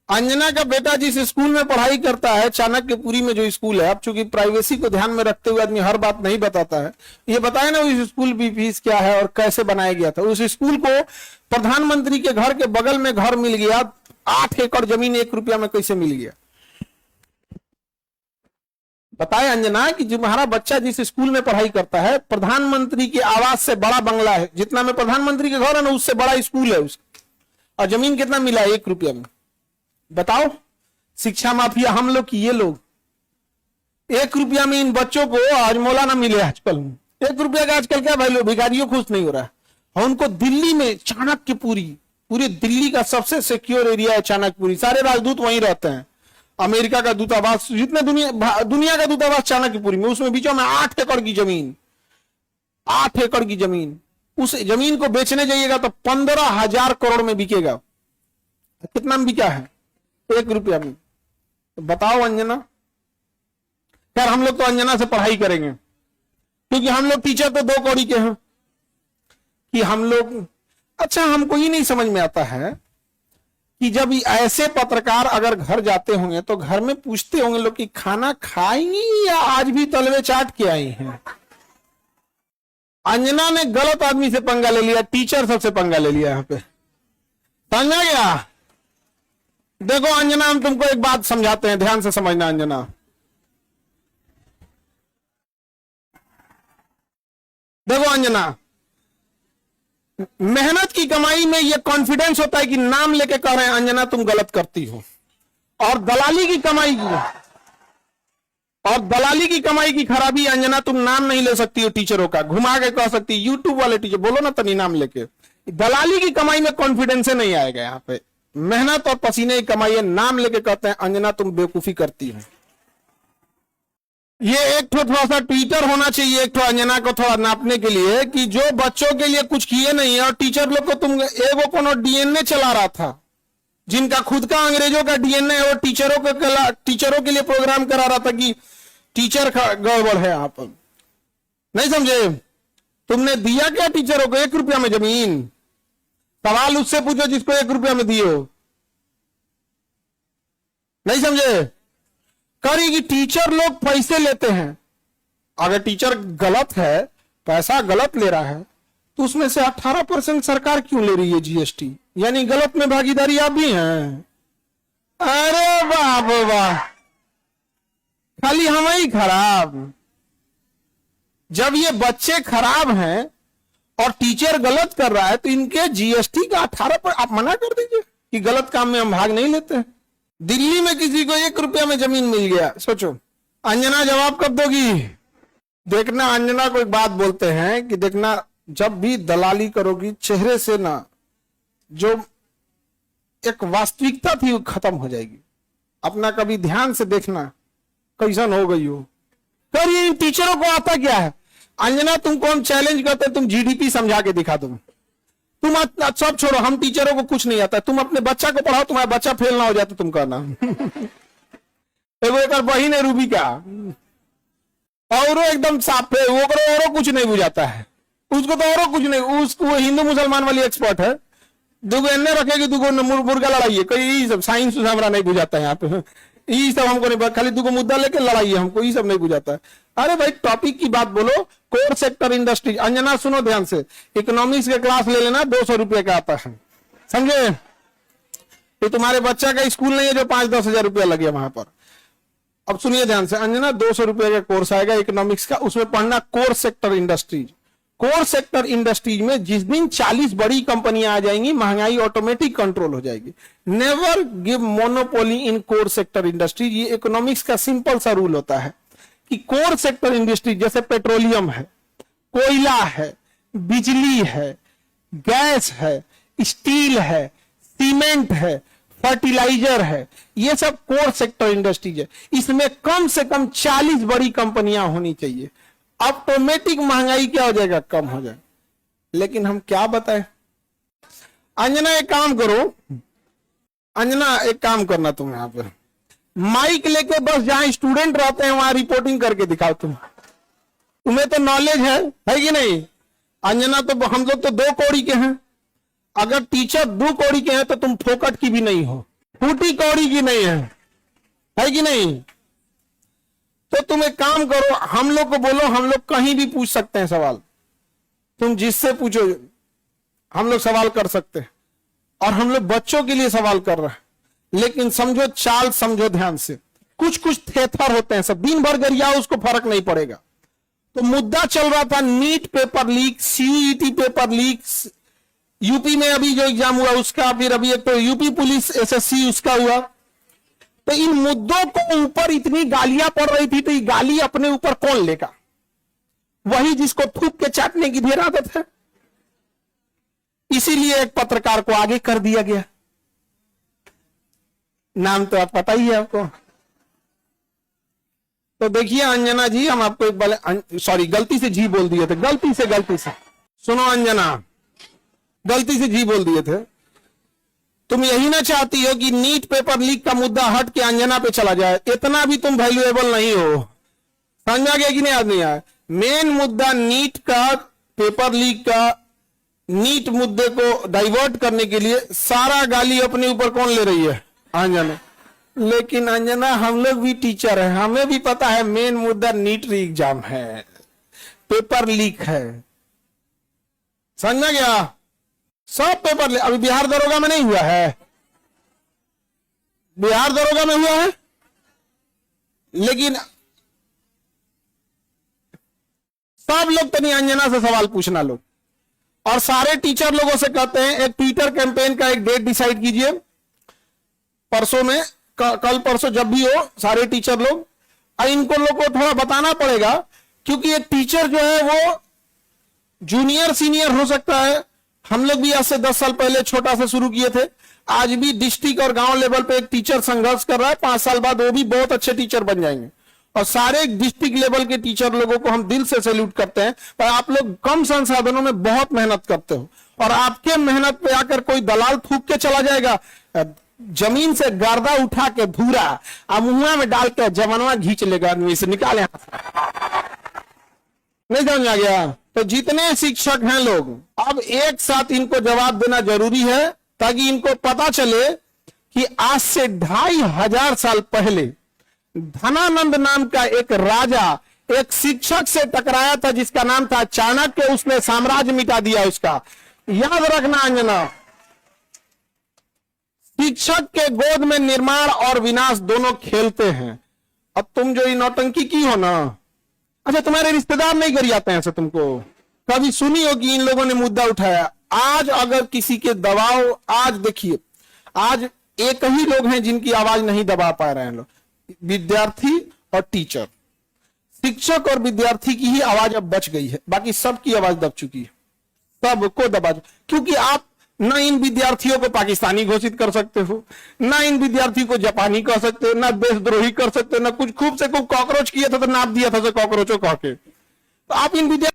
अंजना का बेटा जिस स्कूल में पढ़ाई करता है, चाणक्यपुरी में जो स्कूल है, अब चूंकि प्राइवेसी को ध्यान में रखते हुए आदमी हर बात नहीं बताता है, ये बताए ना उस स्कूल की फीस क्या है और कैसे बनाया गया था। उस स्कूल को प्रधानमंत्री के घर के बगल में घर मिल गया, 8 एकड़ जमीन 1 रुपया में कैसे मिल गया? बताए अंजना कि जो हमारा बच्चा जिस स्कूल में पढ़ाई करता है, प्रधानमंत्री के आवास से बड़ा बंगला है, जितना में प्रधानमंत्री के घर है ना उससे बड़ा स्कूल है उसका, और जमीन कितना मिला है? 1 रुपया में। बताओ, शिक्षा माफिया हम लोग की ये लोग 1 रुपया में इन बच्चों को आज मौला ना मिले। आजकल 1 रुपया का आजकल क्या वैल्यू, भिखारियों खुश नहीं हो रहा है। और उनको दिल्ली में चाणक्यपुरी, पूरे दिल्ली का सबसे सिक्योर एरिया है चाणक्यपुरी, सारे राजदूत वहीं रहते हैं, अमेरिका का दूतावास, जितने दुनिया का दूतावास चाणक्यपुरी में, उसमें बीचों में 8 एकड़ की जमीन, 8 एकड़ की जमीन। उस जमीन को बेचने जाइएगा तो 15,000 करोड़ में बिकेगा। कितना में बिका है? 1 रुपया में। तो बताओ अंजना, यार हम लोग तो अंजना से पढ़ाई करेंगे, क्योंकि हम लोग टीचर तो 2 कौड़ी के हैं कि हम लोग। अच्छा, हमको ये नहीं समझ में आता है कि जब ऐसे पत्रकार अगर घर जाते होंगे तो घर में पूछते होंगे लोग कि खाना खाएंगी या आज भी तलवे चाट के आई हैं। अंजना ने गलत आदमी से पंगा ले लिया, टीचर सबसे पंगा ले लिया। यहां पे समझा गया? देखो अंजना, हम तुमको एक बात समझाते हैं, ध्यान से समझना अंजना। देखो अंजना, मेहनत की कमाई में यह कॉन्फिडेंस होता है कि नाम लेके कह रहे हैं अंजना तुम गलत करती हो, और दलाली की कमाई की खराबी, अंजना तुम नाम नहीं ले सकती हो टीचरों का, घुमा के कह सकती, यूट्यूब वाले टीचर बोलो ना तनी नाम लेके। दलाली की कमाई में कॉन्फिडेंस नहीं आएगा। यहां पे मेहनत और पसीने की कमाई है, नाम लेके कहते हैं अंजना तुम बेवकूफी करती हो। ये एक थोड़ा सा ट्विटर होना चाहिए एक अंजना को थोड़ा नापने के लिए कि जो बच्चों के लिए कुछ किए नहीं है, और टीचर लोग को तुम एगो कोनो डीएनए चला रहा था, जिनका खुद का अंग्रेजों का डीएनए है, वो टीचरों के लिए प्रोग्राम करा रहा था कि टीचर गड़बड़ है। आप नहीं समझे? तुमने दिया क्या टीचरों को? 1 रुपया में जमीन। सवाल उससे पूछो जिसको 1 रुपया में दिए हो। नहीं समझे? करी कि टीचर लोग पैसे लेते हैं, अगर टीचर गलत है, पैसा गलत ले रहा है, तो उसमें से 18% सरकार क्यों ले रही है जीएसटी? यानी गलत में भागीदारी आप भी हैं। अरे बाप वाह, खाली हम ही खराब। जब ये बच्चे खराब हैं और टीचर गलत कर रहा है, तो इनके जीएसटी का 18% आप मना कर दीजिए कि गलत काम में हम भाग नहीं लेते हैं। दिल्ली में किसी को 1 रुपया में जमीन मिल गया, सोचो अंजना जवाब कब दोगी? देखना, अंजना को एक बात बोलते हैं कि देखना, जब भी दलाली करोगी चेहरे से ना जो एक वास्तविकता थी वो खत्म हो जाएगी। अपना कभी ध्यान से देखना कैसन हो गई हो। कर ये टीचरों को आता क्या है? अंजना तुमको हम चैलेंज करते, तुम जीडीपी समझा के दिखा दो। तुम सब छोड़ो, हम टीचरों को कुछ नहीं आता, तुम अपने बच्चा को पढ़ाओ, तुम्हारा बच्चा फेल ना हो जाए तो तुम कहना। एक बहिन है रूबी का, और एकदम साफ है, वो कुछ नहीं बुझाता है, उसको तो और कुछ नहीं, उसको हिंदू मुसलमान वाली एक्सपर्ट है, दुगो एन्ने रखेगी, दुगो मुर्गा लड़ाई है, कोई सब साइंस हमारा नहीं बुझाता है यहाँ पे, ये सब हमको नहीं, खाली दुगो मुद्दा लेके लड़ाई है, हमको ये सब नहीं बुझाता है। अरे भाई टॉपिक की बात बोलो, कोर सेक्टर इंडस्ट्री। अंजना सुनो ध्यान से, इकोनॉमिक्स के क्लास ले लेना, 200 रुपए का आता है, समझे? ये तुम्हारे बच्चा का स्कूल नहीं है जो 5-10 हजार रुपया लगे वहां पर। अब सुनिए ध्यान से अंजना, 200 रुपए का कोर्स आएगा इकोनॉमिक्स का, उसमें पढ़ना core sector industries. Core sector industries में जिस दिन 40 बड़ी कंपनियां आ जाएंगी, महंगाई ऑटोमेटिक कंट्रोल हो जाएगी। नेवर गिव मोनोपोली इन कोर सेक्टर इंडस्ट्रीज। ये इकोनॉमिक्स का सिंपल सा रूल होता है कि कोर सेक्टर इंडस्ट्री जैसे पेट्रोलियम है, कोयला है, बिजली है, गैस है, स्टील है, सीमेंट है, फर्टिलाइजर है, ये सब कोर सेक्टर इंडस्ट्रीज है। इसमें कम से कम 40 बड़ी कंपनियां होनी चाहिए, ऑटोमेटिक महंगाई क्या हो जाएगा? कम हो जाए। लेकिन हम क्या बताएं? अंजना एक काम करो, अंजना एक काम करना, तुम यहां पर माइक लेके बस जहां स्टूडेंट रहते हैं वहां रिपोर्टिंग करके दिखाओ। तुम्हें तो नॉलेज है कि नहीं? अंजना तो हम लोग तो 2 कौड़ी के हैं, अगर टीचर 2 कौड़ी के हैं तो तुम फोकट की भी नहीं हो। फूटी कौड़ी की नहीं है कि नहीं? तो तुम एक काम करो, हम लोग को बोलो, हम लोग कहीं भी पूछ सकते हैं सवाल, तुम जिससे पूछो हम लोग सवाल कर सकते हैं, और हम लोग बच्चों के लिए सवाल कर रहे हैं, लेकिन समझो चाल, समझो ध्यान से। कुछ कुछ थेथर होते हैं, सब दिन भर गरियाओ, उसको फर्क नहीं पड़ेगा। तो मुद्दा चल रहा था NEET paper leak, CET paper leak, UP में अभी जो एग्जाम हुआ उसका, फिर अभी एक तो यूपी पुलिस एसएससी उसका हुआ। तो इन मुद्दों को ऊपर इतनी गालियां पड़ रही थी, तो ये गाली अपने ऊपर कौन लेगा? वही जिसको थूक के चाटने की ढेर आदत है। इसीलिए एक पत्रकार को आगे कर दिया गया। नाम तो आप पता ही है आपको। तो देखिए अंजना जी, हम आपको एक बार, सॉरी गलती से जी बोल दिए थे, गलती से सुनो अंजना, गलती से जी बोल दिए थे। तुम यही ना चाहती हो कि नीट पेपर लीक का मुद्दा हट के अंजना पे चला जाए? इतना भी तुम वैल्यूएबल नहीं हो, समझा गया कि नहीं? आदमी आया मेन मुद्दा नीट का, पेपर लीक का, नीट मुद्दे को डाइवर्ट करने के लिए सारा गाली अपने ऊपर कौन ले रही है? अंजना। लेकिन अंजना, हम लोग भी टीचर हैं, हमें भी पता है मेन मुद्दा नीट एग्जाम है, पेपर लीक है, समझा गया? सब पेपर अभी बिहार दरोगा में नहीं हुआ है, बिहार दरोगा में हुआ है, लेकिन सब लोग तनी अंजना से सवाल पूछना लोग, और सारे टीचर लोगों से कहते हैं एक ट्विटर कैंपेन का एक डेट डिसाइड कीजिए, परसों में, कल परसों जब भी हो, सारे टीचर लोग, इनको लोग को थोड़ा बताना पड़ेगा, क्योंकि एक टीचर जो है वो जूनियर सीनियर हो सकता है। हम लोग भी आज से 10 साल पहले छोटा से शुरू किए थे, आज भी डिस्ट्रिक्ट और गांव लेवल पे एक टीचर संघर्ष कर रहा है, 5 साल बाद वो भी बहुत अच्छे टीचर बन जाएंगे। और सारे डिस्ट्रिक्ट लेवल के टीचर लोगों को हम दिल से सैल्यूट करते हैं। पर आप लोग कम संसाधनों में बहुत मेहनत करते हो, और आपके मेहनत पे आकर कोई दलाल थूक के चला जाएगा, जमीन से गर्दा उठा के धूरा मुंह में डाल के जवानवा घींच लेगा, आदमी से निकाले, नहीं समझ आ गया? तो जितने शिक्षक हैं लोग, अब एक साथ इनको जवाब देना जरूरी है, ताकि इनको पता चले कि आज से 2500 साल पहले धनानंद नाम का एक राजा एक शिक्षक से टकराया था, जिसका नाम था चाणक्य। उसने साम्राज्य मिटा दिया उसका। याद रखना अंजना, शिक्षक के गोद में निर्माण और विनाश दोनों खेलते हैं। अब तुम जो नौटंकी की हो ना, अच्छा तुम्हारे रिश्तेदार नहीं गरियाते हैं ऐसे? तुमको कभी सुनी हो कि इन लोगों ने मुद्दा उठाया? आज अगर किसी के दबाव, आज देखिए, आज एक ही लोग हैं जिनकी आवाज नहीं दबा पा रहे हैं लोग, विद्यार्थी और टीचर। शिक्षक और विद्यार्थी की ही आवाज अब बच गई है, बाकी सबकी आवाज दब चुकी है, सबको दबा, क्योंकि आप ना इन विद्यार्थियों को पाकिस्तानी घोषित कर सकते हो, ना इन विद्यार्थियों को जापानी कह सकते हो, ना देशद्रोही कर सकते हो, ना कुछ खूब से खूब कॉकरोच किया था तो नाप दिया था कॉकरोचों कह के। तो आप इन विद्यार्थी